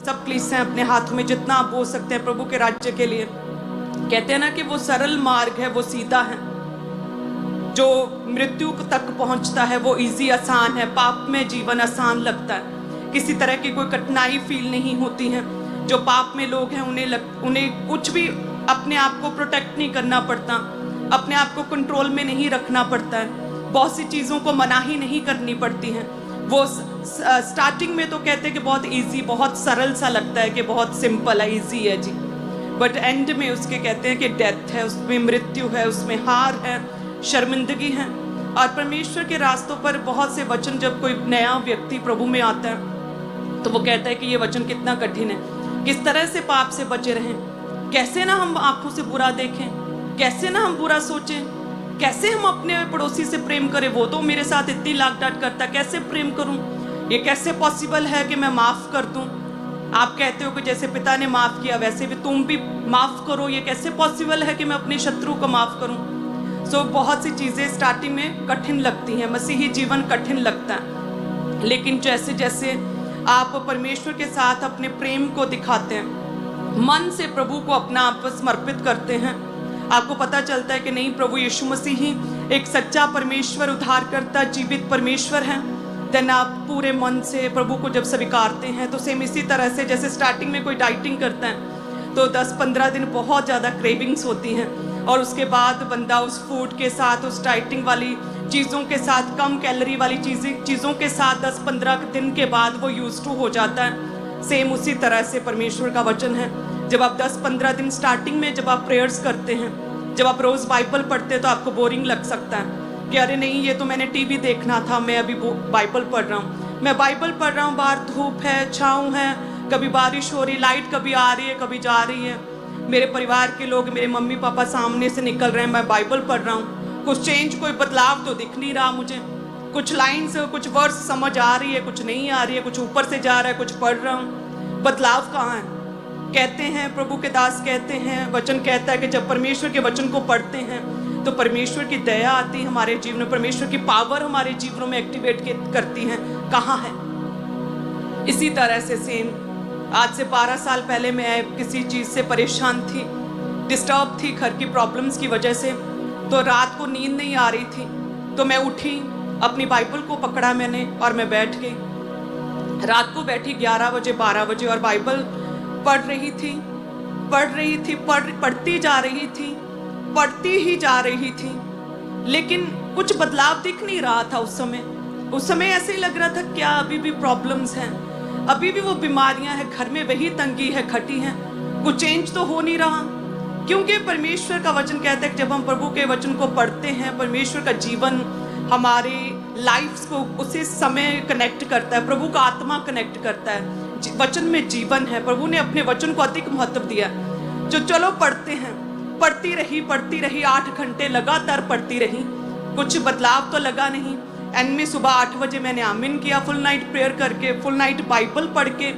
सब प्लीज हैं अपने हाथों में जितना आप बोल सकते हैं प्रभु के राज्य के लिए। कहते हैं ना कि वो सरल मार्ग है, वो सीधा है, जो मृत्यु तक पहुंचता है वो इजी आसान है। पाप में जीवन आसान लगता है, किसी तरह की कोई कठिनाई फील नहीं होती है। जो पाप में लोग हैं उन्हें कुछ भी अपने आप को प्रोटेक्ट नहीं करना पड़ता, अपने आप को कंट्रोल में नहीं रखना पड़ता है, बहुत सी चीज़ों को मनाही नहीं करनी पड़ती हैं। वो स्टार्टिंग में तो कहते हैं कि बहुत इजी, बहुत सरल सा लगता है कि बहुत सिंपल है, इजी है जी, बट एंड में उसके कहते हैं कि डेथ है, उसमें मृत्यु है, उसमें हार है, शर्मिंदगी है। और परमेश्वर के रास्तों पर बहुत से वचन, जब कोई नया व्यक्ति प्रभु में आता है तो वो कहता है कि ये वचन कितना कठिन है, किस तरह से पाप से बचे रहें, कैसे ना हम आंखों से बुरा देखें, कैसे ना हम बुरा सोचें, कैसे हम अपने पड़ोसी से प्रेम करें, वो तो मेरे साथ इतनी लाग डांट करता, कैसे प्रेम करूं, ये कैसे पॉसिबल है कि मैं माफ कर दूं। आप कहते हो कि जैसे पिता ने माफ किया वैसे भी तुम भी माफ करो, ये कैसे पॉसिबल है कि मैं अपने शत्रु को माफ करूं। सो बहुत सी चीजें स्टार्टिंग में कठिन लगती हैं, मसीही जीवन कठिन लगता है, लेकिन जैसे जैसे आप परमेश्वर के साथ अपने प्रेम को दिखाते हैं, मन से प्रभु को अपना आप समर्पित करते हैं, आपको पता चलता है कि नहीं, प्रभु यीशु मसीह ही एक सच्चा परमेश्वर, उद्धारकर्ता, जीवित परमेश्वर है। देन आप पूरे मन से प्रभु को जब स्वीकारते हैं तो सेम इसी तरह से जैसे स्टार्टिंग में कोई डाइटिंग करता है तो 10-15 दिन बहुत ज़्यादा क्रेविंग्स होती हैं, और उसके बाद बंदा उस फूड के साथ, उस डाइटिंग वाली चीज़ों के साथ, कम कैलोरी वाली चीज़ों के साथ 10-15 दिन के बाद वो यूज टू हो जाता है। सेम उसी तरह से परमेश्वर का वचन है, जब आप 10-15 दिन स्टार्टिंग में जब आप प्रेयर्स करते हैं, जब आप रोज़ बाइबल पढ़ते हैं तो आपको बोरिंग लग सकता है कि अरे नहीं, ये तो मैंने टीवी देखना था, मैं अभी बाइबल पढ़ रहा हूँ, मैं बाइबल पढ़ रहा हूँ, बाहर धूप है, छाँव है, कभी बारिश हो रही, लाइट कभी आ रही है कभी जा रही है, मेरे परिवार के लोग, मेरे मम्मी पापा सामने से निकल रहे हैं, मैं बाइबल पढ़ रहा हूँ, कुछ चेंज, कोई बदलाव तो दिख नहीं रहा मुझे, कुछ लाइन्स, कुछ वर्ड्स समझ आ रही है, कुछ नहीं आ रही है, कुछ ऊपर से जा रहा है, कुछ पढ़ रहा हूँ, बदलाव कहाँ है। कहते हैं, प्रभु के दास कहते हैं, वचन कहता है कि जब परमेश्वर के वचन को पढ़ते हैं तो परमेश्वर की दया आती है हमारे जीवन में, परमेश्वर की पावर हमारे जीवनों में एक्टिवेट करती है, कहाँ है। इसी तरह से सेम आज से 12 साल पहले मैं किसी चीज़ से परेशान थी, डिस्टर्ब थी घर की प्रॉब्लम्स की वजह से, तो रात को नींद नहीं आ रही थी, तो मैं उठी, अपनी बाइबल को पकड़ा मैंने और मैं बैठ गई। रात को बैठी 11 बजे 12 बजे और बाइबल पढ़ रही थी, पढ़ती जा रही थी, पढ़ती ही जा रही थी, लेकिन कुछ बदलाव दिख नहीं रहा था। उस समय ऐसे ही लग रहा था क्या अभी भी प्रॉब्लम्स हैं, अभी भी वो बीमारियां हैं, घर में वही तंगी है, खटी है, कुछ चेंज तो हो नहीं रहा। क्योंकि परमेश्वर का वचन कहता है कि जब हम प्रभु के वचन को पढ़ते हैं, परमेश्वर का जीवन हमारी लाइफ को उसी समय कनेक्ट करता है, प्रभु का आत्मा कनेक्ट करता है, वचन में जीवन है। प्रभु ने अपने वचन को अधिक महत्व दिया, जो चलो पढ़ते हैं, पढ़ती रही 8 घंटे लगातार पढ़ती रही, कुछ बदलाव तो लगा नहीं। एंड में सुबह 8 बजे मैंने आमीन किया, फुल नाइट प्रेयर करके, फुल नाइट बाइबल पढ़ के,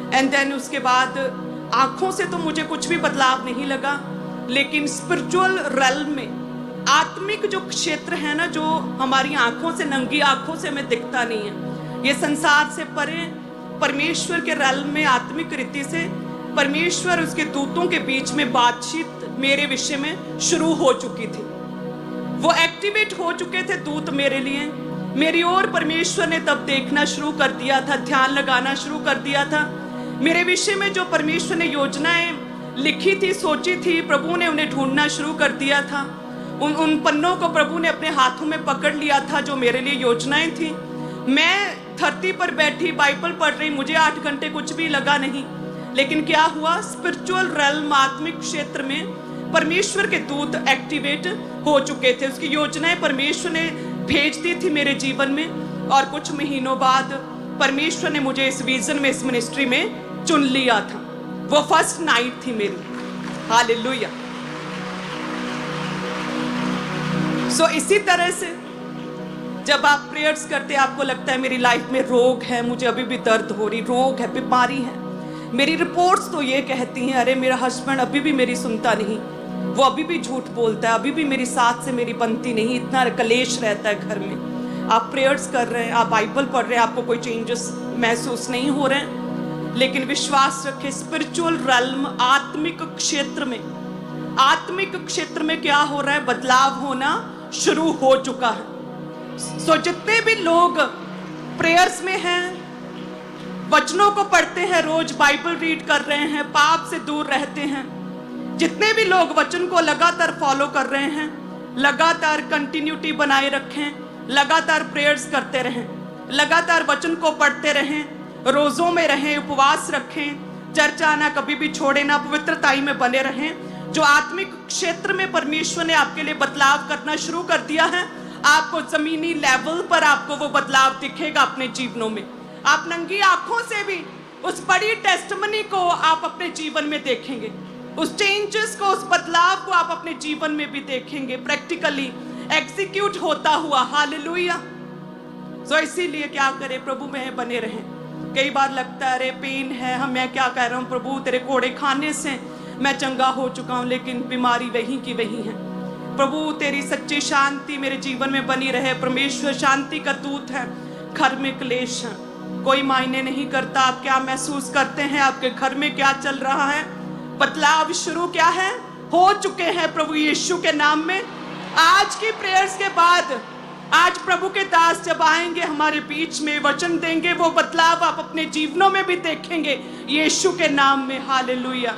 एंड देन उसके बाद आँखों से तो मुझे कुछ भी बदलाव नहीं लगा, लेकिन स्पिरिचुअल रेल्म में, आत्मिक जो क्षेत्र है ना, जो हमारी आँखों से, नंगी आँखों से हमें दिखता नहीं है, ये संसार से परे परमेश्वर के रेल्म में आत्मिक रीति से परमेश्वर उसके दूतों के बीच में बातचीत मेरे विषय में शुरू हो चुकी थी। वो एक्टिवेट हो चुके थे दूत मेरे लिए, मेरी ओर परमेश्वर ने तब देखना शुरू कर दिया था, ध्यान लगाना शुरू कर दिया था। मेरे विषय में जो परमेश्वर ने योजनाएं लिखी थी, सोची थी, प्रभु ने उन्हें ढूंढना शुरू कर दिया था। उन पन्नों को प्रभु ने अपने हाथों में पकड़ लिया था जो मेरे लिए योजनाएं थी। मैं धरती पर बैठी बाइबल पढ़ रही, मुझे 8 घंटे कुछ भी लगा नहीं, लेकिन क्या हुआ, स्पिरिचुअल रेल्म, आत्मिक क्षेत्र में परमेश्वर के दूत एक्टिवेट हो चुके थे, उसकी योजनाएं परमेश्वर ने भेज दी थी मेरे जीवन में। और कुछ महीनों बाद परमेश्वर ने मुझे इस विजन में, इस मिनिस्ट्री में चुन लिया था। वो फर्स्ट नाइट थी मेरी, हालेलुया। सो इसी तरह से जब आप प्रेयर्स करते, आपको लगता है मेरी लाइफ में रोग है, मुझे अभी भी दर्द हो रही, रोग है, बीमारी है, मेरी रिपोर्ट्स तो ये कहती हैं, अरे मेरा हस्बैंड अभी भी मेरी सुनता नहीं, वो अभी भी झूठ बोलता है, अभी भी मेरी साथ से मेरी बनती नहीं, इतना कलेश रहता है घर में। आप प्रेयर्स कर रहे हैं, आप बाइबल पढ़ रहे हैं, आपको कोई चेंजेस महसूस नहीं हो रहे हैं, लेकिन विश्वास रखें, स्पिरिचुअल रेल्म, आत्मिक क्षेत्र में क्या हो रहा है? बदलाव होना शुरू हो चुका है। सो जितने भी लोग प्रेयर्स में हैं, वचनों को पढ़ते हैं, रोज बाइबल रीड कर रहे हैं, पाप से दूर रहते हैं, जितने भी लोग वचन को लगातार फॉलो कर रहे हैं, लगातार कंटिन्यूटी बनाए रखें, लगातार प्रेयर्स करते रहें, लगातार वचन को पढ़ते रहें, रोजों में रहें, उपवास रखें, चर्च आना कभी भी छोड़े ना, पवित्रताई में बने रहें। जो आत्मिक क्षेत्र में परमेश्वर ने आपके लिए बदलाव करना शुरू कर दिया है, आपको जमीनी लेवल पर आपको वो बदलाव दिखेगा अपने जीवनों में। आप नंगी आंखों से भी उस बड़ी टेस्टमनी को आप अपने जीवन में देखेंगे, उस चेंजेस को, उस बदलाव को आप अपने जीवन में भी देखेंगे, प्रैक्टिकली एग्जीक्यूट होता हुआ। हालेलुया। सो इसीलिए क्या करें, प्रभु में बने रहें। कई बार लगता है अरे पेन है, मैं क्या कह रहा हूँ प्रभु, तेरे कोड़े खाने से मैं चंगा हो चुका हूँ, लेकिन बीमारी वही की वही है। प्रभु तेरी सच्ची शांति मेरे जीवन में बनी रहे। परमेश्वर शांति का दूत है। घर में क्लेश है, कोई मायने नहीं करता आप क्या महसूस करते हैं, आपके घर में क्या चल रहा है। बदलाव शुरू क्या है, हो चुके हैं प्रभु यीशु के नाम में। आज की प्रेयर्स के बाद आज प्रभु के दास जब आएंगे हमारे बीच में, वचन देंगे, वो बदलाव आप अपने जीवनों में भी देखेंगे यीशु के नाम में। हालेलुया।